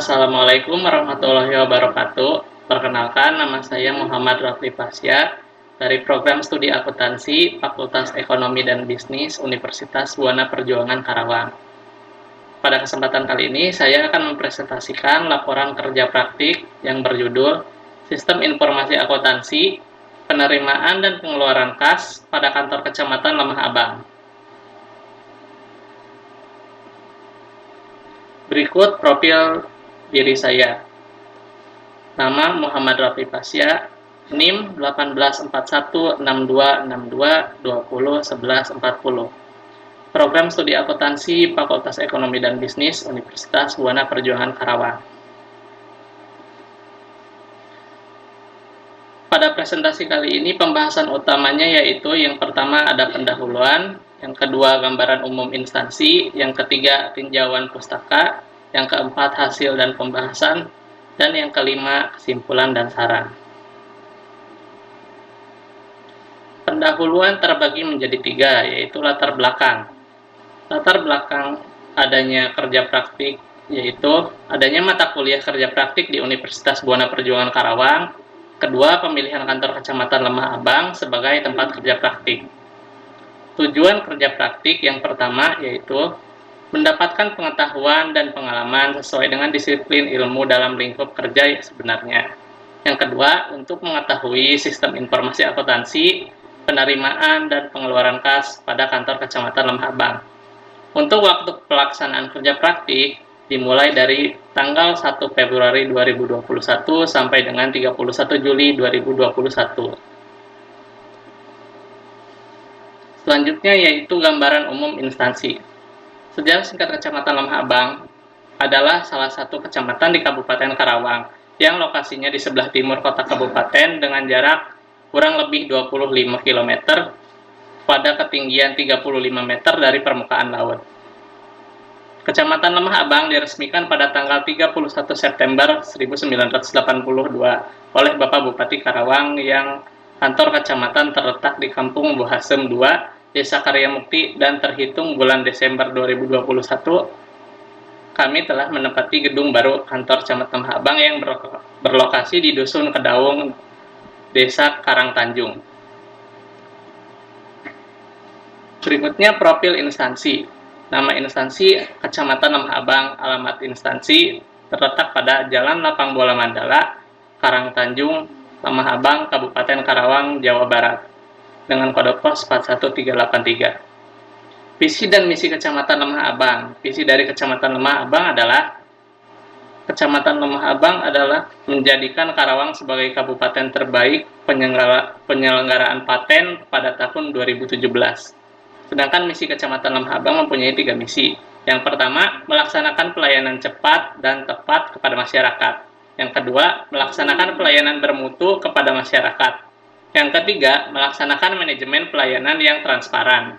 Assalamualaikum warahmatullahi wabarakatuh. Perkenalkan, nama saya Muhammad Rafli Pasya dari Program Studi Akuntansi Fakultas Ekonomi dan Bisnis Universitas Buana Perjuangan Karawang. Pada kesempatan kali ini, saya akan mempresentasikan laporan kerja praktik yang berjudul Sistem Informasi Akuntansi, Penerimaan dan Pengeluaran Kas pada Kantor Kecamatan Lemah Abang. Berikut profil diri saya. Nama Muhammad Rafli Pasya, NIM 18416262201140. Program Studi Akuntansi Fakultas Ekonomi dan Bisnis Universitas Buana Perjuangan Karawang. Pada presentasi kali ini pembahasan utamanya yaitu yang pertama ada pendahuluan, yang kedua gambaran umum instansi, yang ketiga tinjauan pustaka, yang keempat hasil dan pembahasan, dan yang kelima kesimpulan dan saran. Pendahuluan terbagi menjadi tiga, yaitu latar belakang. Latar belakang adanya kerja praktik, yaitu adanya mata kuliah kerja praktik di Universitas Buana Perjuangan Karawang. Kedua, pemilihan kantor Kecamatan Lemah Abang sebagai tempat kerja praktik. Tujuan kerja praktik yang pertama yaitu mendapatkan pengetahuan dan pengalaman sesuai dengan disiplin ilmu dalam lingkup kerja sebenarnya. Yang kedua, untuk mengetahui sistem informasi akuntansi, penerimaan dan pengeluaran kas pada kantor Kecamatan Lemah Abang. Untuk waktu pelaksanaan kerja praktik dimulai dari tanggal 1 Februari 2021 sampai dengan 31 Juli 2021. Selanjutnya yaitu gambaran umum instansi. Sejarah singkat Kecamatan Lemah Abang adalah salah satu kecamatan di Kabupaten Karawang yang lokasinya di sebelah timur kota kabupaten dengan jarak kurang lebih 25 km pada ketinggian 35 meter dari permukaan laut. Kecamatan Lemah Abang diresmikan pada tanggal 31 September 1982 oleh Bapak Bupati Karawang yang kantor kecamatan terletak di Kampung Buhasem 2, Desa Karyamukti, dan terhitung bulan Desember 2021, kami telah menempati gedung baru kantor Camat Lemah Abang yang berlokasi di Dusun Kedaung, Desa Karangtanjung. Berikutnya profil instansi. Nama instansi Kecamatan Lemah Abang, alamat instansi terletak pada Jalan Lapang Bola Mandala, Karangtanjung, Lemah Abang, Kabupaten Karawang, Jawa Barat, dengan kode pos 41383. Visi dan misi Kecamatan Lemah Abang. Visi dari Kecamatan Lemah Abang adalah Kecamatan Lemah Abang adalah menjadikan Karawang sebagai kabupaten terbaik penyelenggaraan paten pada tahun 2017. Sedangkan misi Kecamatan Lemah Abang mempunyai 3 misi. Yang pertama, melaksanakan pelayanan cepat dan tepat kepada masyarakat. Yang kedua, melaksanakan pelayanan bermutu kepada masyarakat. Yang ketiga, melaksanakan manajemen pelayanan yang transparan.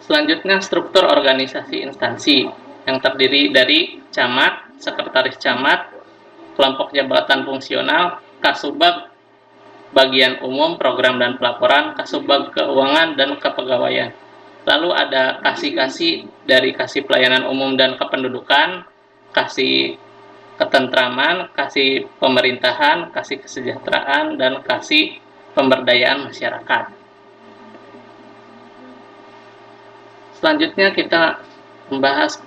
Selanjutnya, struktur organisasi instansi yang terdiri dari camat, sekretaris camat, kelompok jabatan fungsional, kasubag, bagian umum, program dan pelaporan, kasubag keuangan dan kepegawaian. Lalu ada kasih dari kasih pelayanan umum dan kependudukan, kasih ketentraman, kasih pemerintahan, kasih kesejahteraan, dan kasih pemberdayaan masyarakat. Selanjutnya kita membahas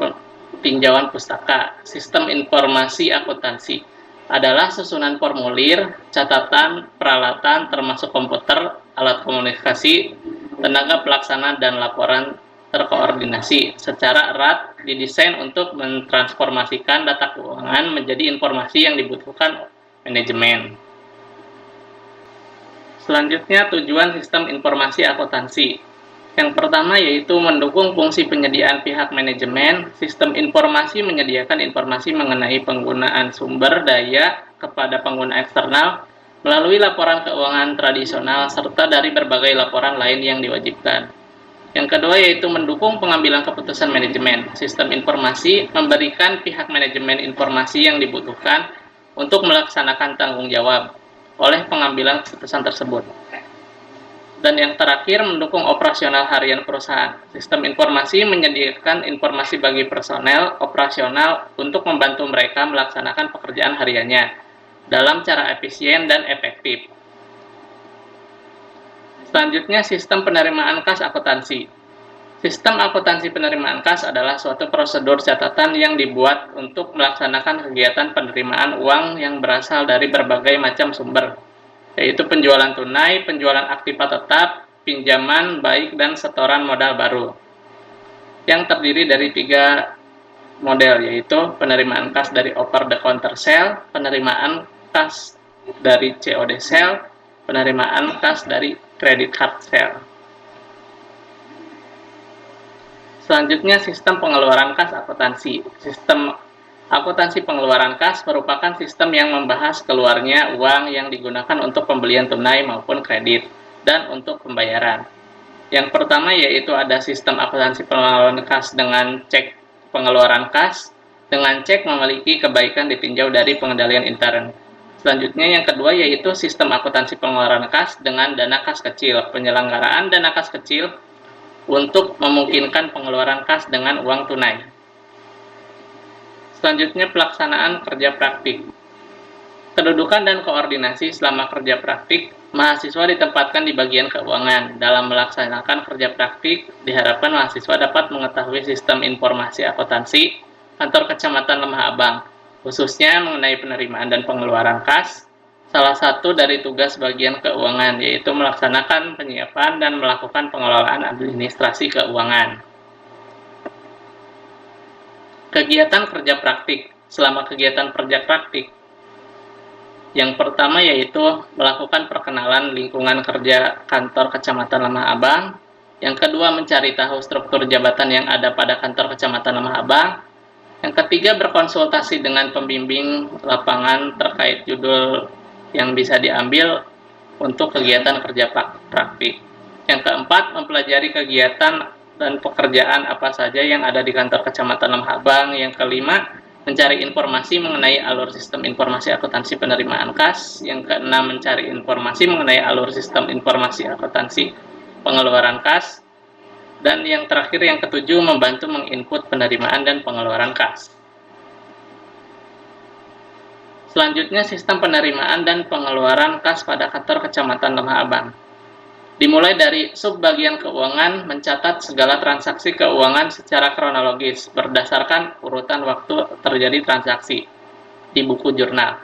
tinjauan pustaka. Sistem informasi akuntansi adalah susunan formulir, catatan, peralatan termasuk komputer, alat komunikasi, tenaga pelaksana, dan laporan terkoordinasi secara erat didesain untuk mentransformasikan data keuangan menjadi informasi yang dibutuhkan manajemen. Selanjutnya, tujuan sistem informasi akuntansi. Yang pertama yaitu mendukung fungsi penyediaan pihak manajemen. Sistem informasi menyediakan informasi mengenai penggunaan sumber daya kepada pengguna eksternal melalui laporan keuangan tradisional serta dari berbagai laporan lain yang diwajibkan. Yang kedua yaitu mendukung pengambilan keputusan manajemen. Sistem informasi memberikan pihak manajemen informasi yang dibutuhkan untuk melaksanakan tanggung jawab oleh pengambilan keputusan tersebut. Dan yang terakhir, mendukung operasional harian perusahaan. Sistem informasi menyediakan informasi bagi personel operasional untuk membantu mereka melaksanakan pekerjaan hariannya dalam cara efisien dan efektif. Selanjutnya, sistem penerimaan kas akuntansi. Sistem akuntansi penerimaan kas adalah suatu prosedur catatan yang dibuat untuk melaksanakan kegiatan penerimaan uang yang berasal dari berbagai macam sumber, yaitu penjualan tunai, penjualan aktiva tetap, pinjaman baik, dan setoran modal baru, yang terdiri dari 3 model, yaitu penerimaan kas dari over the counter sale, penerimaan kas dari COD sale, penerimaan kas dari credit card sale. Selanjutnya, sistem pengeluaran kas akuntansi. Sistem akuntansi pengeluaran kas merupakan sistem yang membahas keluarnya uang yang digunakan untuk pembelian tunai maupun kredit, dan untuk pembayaran. Yang pertama yaitu ada sistem akuntansi pengeluaran kas dengan cek pengeluaran kas, dengan cek memiliki kebaikan ditinjau dari pengendalian intern. Selanjutnya yang kedua yaitu sistem akuntansi pengeluaran kas dengan dana kas kecil, penyelenggaraan dana kas kecil untuk memungkinkan pengeluaran kas dengan uang tunai. Selanjutnya, pelaksanaan kerja praktik. Kedudukan dan koordinasi selama kerja praktik, mahasiswa ditempatkan di bagian keuangan. Dalam melaksanakan kerja praktik, diharapkan mahasiswa dapat mengetahui sistem informasi akuntansi kantor kecamatan Lemah Abang, khususnya mengenai penerimaan dan pengeluaran kas. Salah satu dari tugas bagian keuangan, yaitu melaksanakan penyiapan dan melakukan pengelolaan administrasi keuangan. Kegiatan kerja praktik. Selama kegiatan kerja praktik, yang pertama yaitu melakukan perkenalan lingkungan kerja kantor kecamatan Lemah Abang. Yang kedua, mencari tahu struktur jabatan yang ada pada kantor kecamatan Lemah Abang. Yang ketiga, berkonsultasi dengan pembimbing lapangan terkait judul yang bisa diambil untuk kegiatan kerja praktik. Yang keempat, mempelajari kegiatan dan pekerjaan apa saja yang ada di kantor kecamatan Lemah Abang. Yang kelima, mencari informasi mengenai alur sistem informasi akuntansi penerimaan kas. Yang keenam, mencari informasi mengenai alur sistem informasi akuntansi pengeluaran kas. Dan yang terakhir, yang ketujuh, membantu menginput penerimaan dan pengeluaran kas. Selanjutnya, sistem penerimaan dan pengeluaran kas pada kantor kecamatan Lemah Abang. Dimulai dari subbagian keuangan, mencatat segala transaksi keuangan secara kronologis berdasarkan urutan waktu terjadi transaksi di buku jurnal.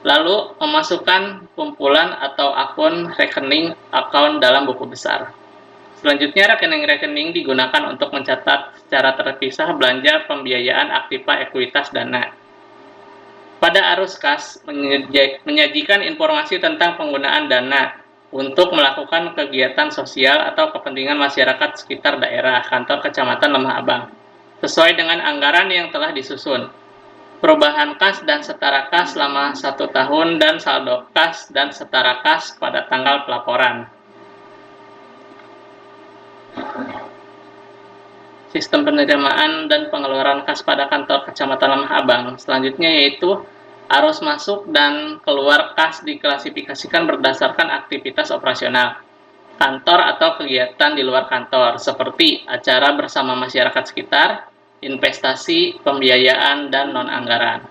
Lalu memasukkan kumpulan atau akun rekening account dalam buku besar. Selanjutnya, rekening-rekening digunakan untuk mencatat secara terpisah belanja pembiayaan aktiva ekuitas dana. Pada arus kas, menyajikan informasi tentang penggunaan dana untuk melakukan kegiatan sosial atau kepentingan masyarakat sekitar daerah kantor kecamatan Lemah Abang, sesuai dengan anggaran yang telah disusun. Perubahan kas dan setara kas selama 1 tahun dan saldo kas dan setara kas pada tanggal pelaporan. Sistem penerimaan dan pengeluaran kas pada kantor kecamatan Lemah Abang. Selanjutnya yaitu arus masuk dan keluar kas diklasifikasikan berdasarkan aktivitas operasional kantor atau kegiatan di luar kantor, seperti acara bersama masyarakat sekitar, investasi, pembiayaan, dan non-anggaran.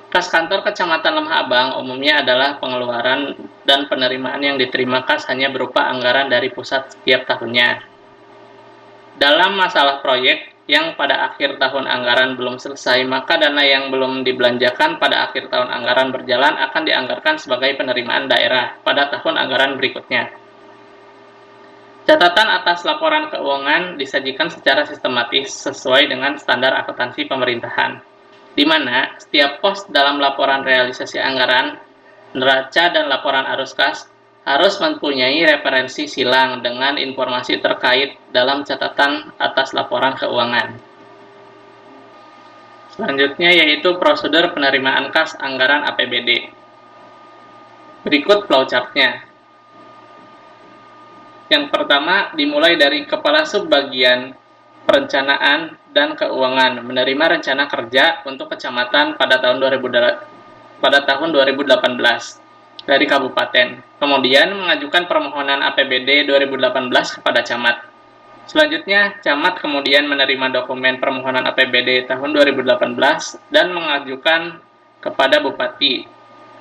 Kas kantor kecamatan Lemah Abang umumnya adalah pengeluaran dan penerimaan yang diterima kas hanya berupa anggaran dari pusat setiap tahunnya. Dalam masalah proyek yang pada akhir tahun anggaran belum selesai, maka dana yang belum dibelanjakan pada akhir tahun anggaran berjalan akan dianggarkan sebagai penerimaan daerah pada tahun anggaran berikutnya. Catatan atas laporan keuangan disajikan secara sistematis sesuai dengan standar akuntansi pemerintahan, di mana setiap pos dalam laporan realisasi anggaran, neraca, dan laporan arus kas harus mempunyai referensi silang dengan informasi terkait dalam catatan atas laporan keuangan. Selanjutnya yaitu prosedur penerimaan kas anggaran APBD. Berikut flowchart-nya. Yang pertama dimulai dari Kepala Subbagian Perencanaan dan Keuangan menerima rencana kerja untuk kecamatan pada tahun 2018. dari kabupaten. Kemudian mengajukan permohonan APBD 2018 kepada camat. Selanjutnya, camat kemudian menerima dokumen permohonan APBD tahun 2018 dan mengajukan kepada bupati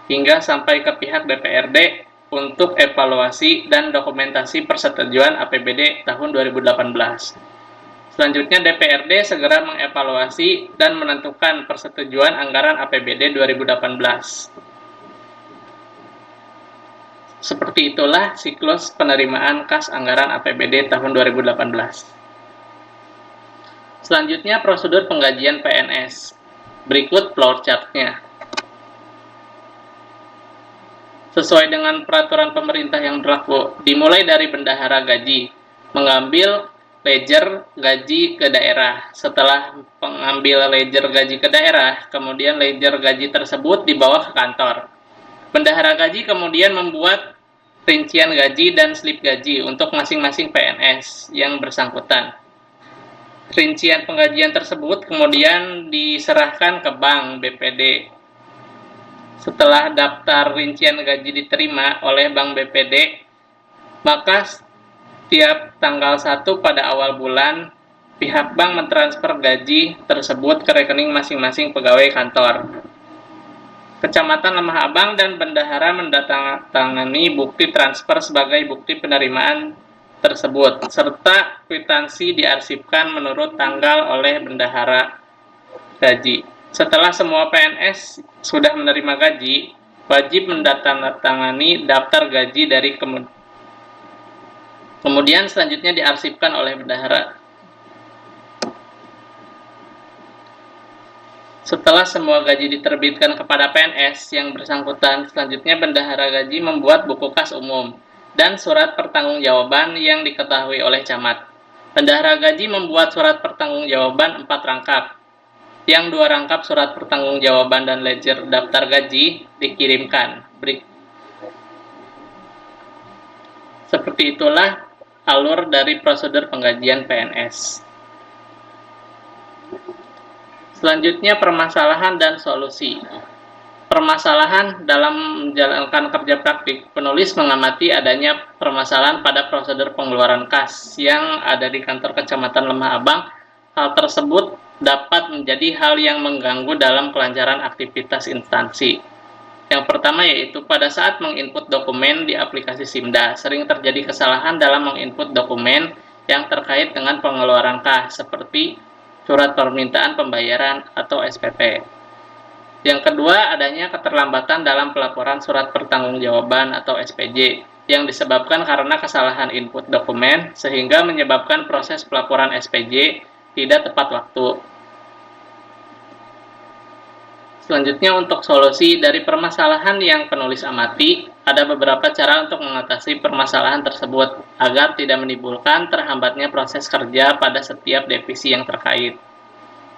hingga sampai ke pihak DPRD untuk evaluasi dan dokumentasi persetujuan APBD tahun 2018. Selanjutnya, DPRD segera mengevaluasi dan menentukan persetujuan anggaran APBD 2018. Seperti itulah siklus penerimaan kas anggaran APBD tahun 2018. Selanjutnya, prosedur penggajian PNS. Berikut flow chart-nya. Sesuai dengan peraturan pemerintah yang berlaku, dimulai dari bendahara gaji, mengambil ledger gaji ke daerah. Setelah mengambil ledger gaji ke daerah, kemudian ledger gaji tersebut dibawa ke kantor. Bendahara gaji kemudian membuat rincian gaji dan slip gaji untuk masing-masing PNS yang bersangkutan. Rincian penggajian tersebut kemudian diserahkan ke Bank BPD. Setelah daftar rincian gaji diterima oleh Bank BPD, maka setiap tanggal 1 pada awal bulan, pihak bank mentransfer gaji tersebut ke rekening masing-masing pegawai kantor. Kecamatan Lemah Abang dan bendahara mendatangani bukti transfer sebagai bukti penerimaan tersebut, serta kwitansi diarsipkan menurut tanggal oleh bendahara gaji. Setelah semua PNS sudah menerima gaji, wajib mendatangani daftar gaji dari kemudian selanjutnya diarsipkan oleh bendahara. Setelah semua gaji diterbitkan kepada PNS yang bersangkutan, selanjutnya bendahara gaji membuat buku kas umum dan surat pertanggungjawaban yang diketahui oleh camat. Bendahara gaji membuat surat pertanggungjawaban 4 rangkap. Yang 2 rangkap surat pertanggungjawaban dan ledger daftar gaji dikirimkan. Seperti itulah alur dari prosedur penggajian PNS. Selanjutnya, permasalahan dan solusi. Permasalahan dalam menjalankan kerja praktik, penulis mengamati adanya permasalahan pada prosedur pengeluaran kas yang ada di kantor Kecamatan Lemah Abang. Hal tersebut dapat menjadi hal yang mengganggu dalam kelancaran aktivitas instansi. Yang pertama yaitu pada saat menginput dokumen di aplikasi SIMDA, sering terjadi kesalahan dalam menginput dokumen yang terkait dengan pengeluaran kas, seperti surat permintaan pembayaran atau SPP. Yang kedua, adanya keterlambatan dalam pelaporan surat pertanggungjawaban atau SPJ yang disebabkan karena kesalahan input dokumen sehingga menyebabkan proses pelaporan SPJ tidak tepat waktu. Selanjutnya, untuk solusi dari permasalahan yang penulis amati, ada beberapa cara untuk mengatasi permasalahan tersebut agar tidak menimbulkan terhambatnya proses kerja pada setiap divisi yang terkait.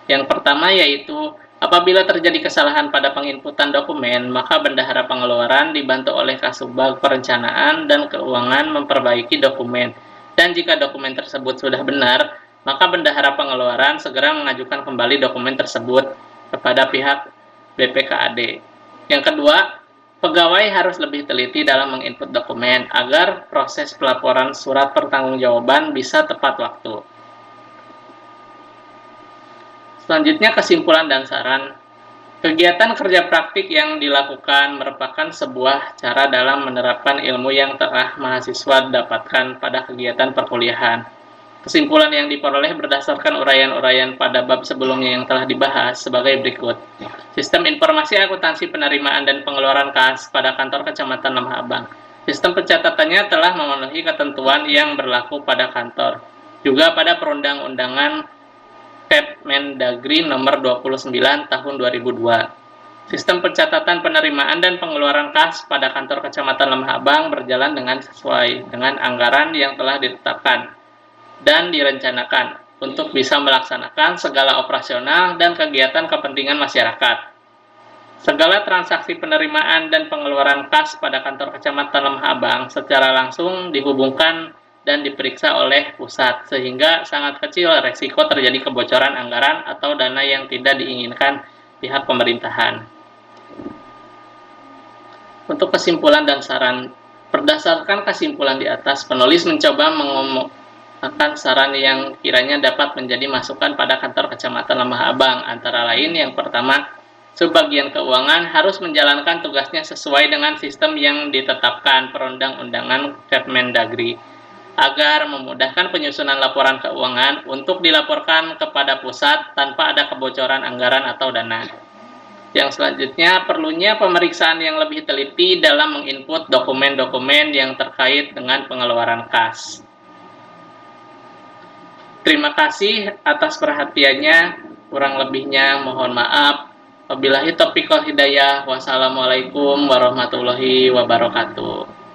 Yang pertama yaitu, apabila terjadi kesalahan pada penginputan dokumen, maka bendahara pengeluaran dibantu oleh Kasubag Perencanaan dan Keuangan memperbaiki dokumen. Dan jika dokumen tersebut sudah benar, maka bendahara pengeluaran segera mengajukan kembali dokumen tersebut kepada pihak BPKAD. Yang kedua, pegawai harus lebih teliti dalam menginput dokumen agar proses pelaporan surat pertanggungjawaban bisa tepat waktu. Selanjutnya, kesimpulan dan saran. Kegiatan kerja praktik yang dilakukan merupakan sebuah cara dalam menerapkan ilmu yang telah mahasiswa dapatkan pada kegiatan perkuliahan. Kesimpulan yang diperoleh berdasarkan uraian-uraian pada bab sebelumnya yang telah dibahas sebagai berikut. Sistem informasi akuntansi penerimaan dan pengeluaran kas pada kantor Kecamatan Lemah Abang. Sistem pencatatannya telah memenuhi ketentuan yang berlaku pada kantor. Juga pada perundang-undangan Kepmendagri nomor 29 tahun 2002. Sistem pencatatan penerimaan dan pengeluaran kas pada kantor Kecamatan Lemah Abang berjalan dengan sesuai dengan anggaran yang telah ditetapkan dan direncanakan untuk bisa melaksanakan segala operasional dan kegiatan kepentingan masyarakat. Segala transaksi penerimaan dan pengeluaran kas pada kantor Kecamatan Lemah Abang secara langsung dihubungkan dan diperiksa oleh pusat, sehingga sangat kecil resiko terjadi kebocoran anggaran atau dana yang tidak diinginkan pihak pemerintahan. Untuk kesimpulan dan saran, berdasarkan kesimpulan di atas, penulis mencoba mengemukakan saran yang kiranya dapat menjadi masukan pada kantor Kecamatan Lembah Abang. Antara lain, yang pertama, Subbagian Keuangan harus menjalankan tugasnya sesuai dengan sistem yang ditetapkan perundang-undangan Kemendagri, agar memudahkan penyusunan laporan keuangan untuk dilaporkan kepada pusat tanpa ada kebocoran anggaran atau dana. Yang selanjutnya, perlunya pemeriksaan yang lebih teliti dalam menginput dokumen-dokumen yang terkait dengan pengeluaran kas. Terima kasih atas perhatiannya, kurang lebihnya mohon maaf. Wabillahi taufiq wal hidayah. Wassalamualaikum warahmatullahi wabarakatuh.